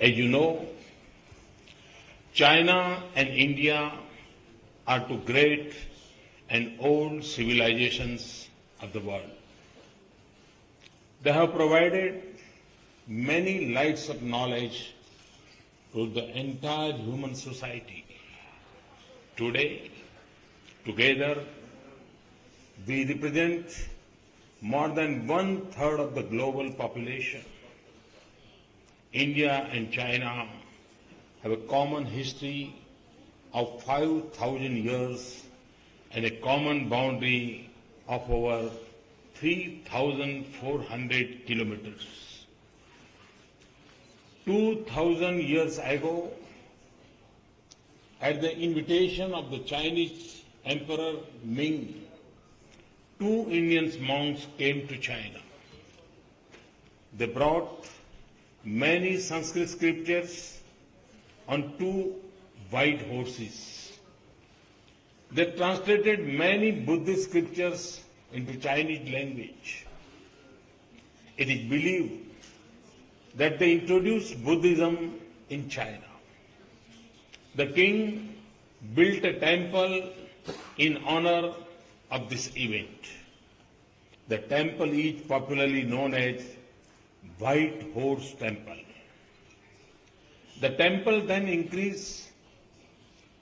As you know, China and India are two great and old civilizations of the world. They have provided many lights of knowledge to the entire human society. Today, together, we represent more than one-third of the global population. India and China have a common history of 5,000 years and a common boundary of over 3,400 kilometers. 2,000 years ago, at the invitation of the Chinese Emperor Ming, two Indian monks came to China. They brought many Sanskrit scriptures on two white horses. They translated many Buddhist scriptures into Chinese language. It is believed that they introduced Buddhism in China. The king built a temple in honor of this event. The temple is popularly known as White Horse Temple. The temple then increased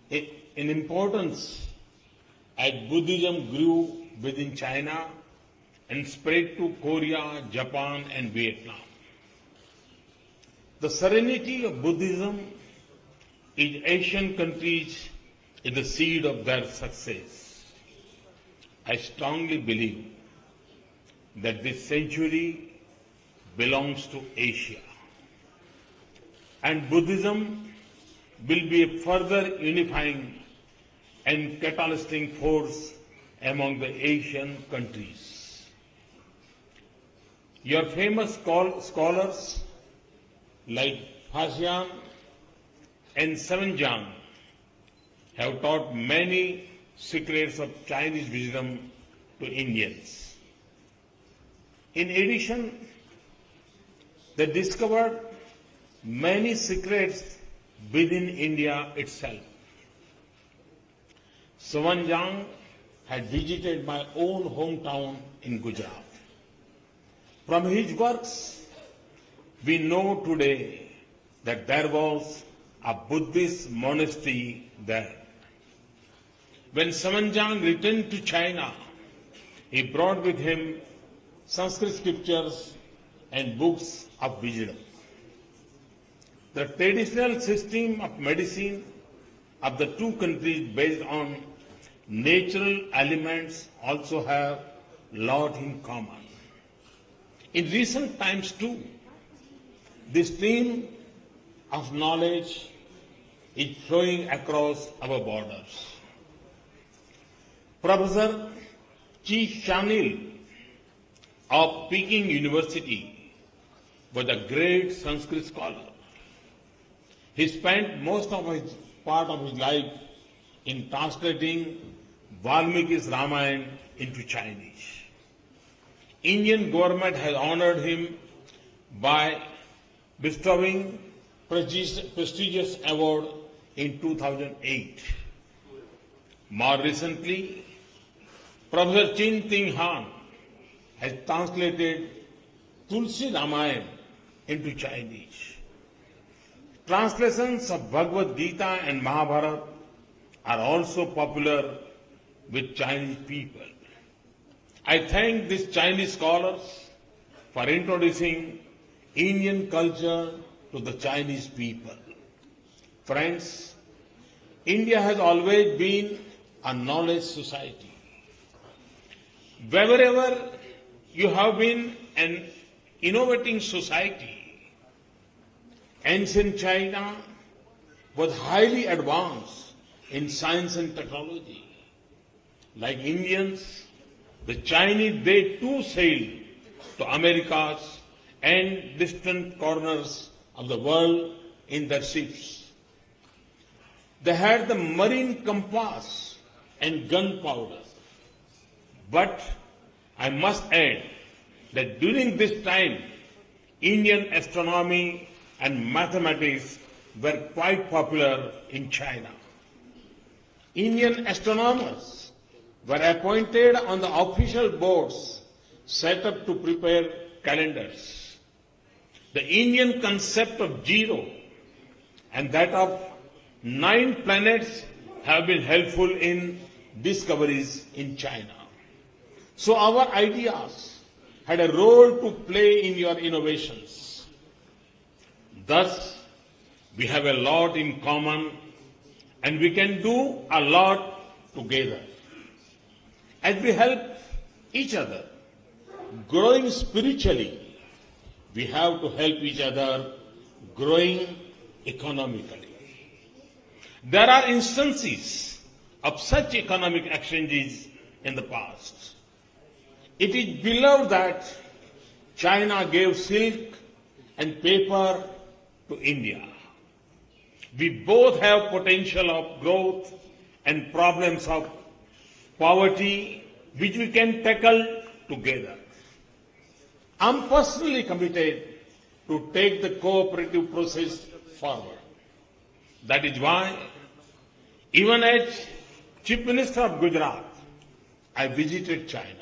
in importance as Buddhism grew within China and spread to Korea, Japan, and Vietnam. The serenity of Buddhism in Asian countries is the seed of their success. I strongly believe that this century belongs to Asia, and Buddhism will be a further unifying and catalyzing force among the Asian countries. Your famous scholars like Faxian and Sewenjang have taught many secrets of Chinese wisdom to Indians. In addition, they discovered many secrets within India itself. Sewenjang had visited my own hometown in Gujarat. From his works, we know today that there was a Buddhist monastery there. When Sewenjang returned to China, he brought with him Sanskrit scriptures and books of wisdom. The traditional system of medicine of the two countries based on natural elements also have a lot in common. In recent times too, this stream of knowledge is flowing across our borders. Professor Chi Shanil of Peking University was a great Sanskrit scholar. He spent most of his part of his life in translating Valmiki's Ramayana into Chinese. Indian government has honored him by bestowing prestigious award in 2008. More recently, Professor Chin Ting Han has translated Tulsi Ramayana into Chinese. Translations of Bhagavad Gita and Mahabharata are also popular with Chinese people. I thank these Chinese scholars for introducing Indian culture to the Chinese people. Friends, India has always been a knowledge society. Wherever you have been an innovating society, ancient China was highly advanced in science and technology. Like Indians, the Chinese, they too sailed to Americas and distant corners of the world in their ships. They had the marine compass and gunpowder. But I must add that during this time, Indian astronomy and mathematics were quite popular in China. Indian astronomers were appointed on the official boards set up to prepare calendars. The Indian concept of zero and that of 9 planets have been helpful in discoveries in China. So our ideas had a role to play in your innovations. Thus, we have a lot in common and we can do a lot together. As we help each other growing spiritually, we have to help each other growing economically. There are instances of such economic exchanges in the past. It is believed that China gave silk and paper to India. We both have potential of growth and problems of poverty which we can tackle together. I am personally committed to take the cooperative process forward. That is why, even as Chief Minister of Gujarat, I visited China.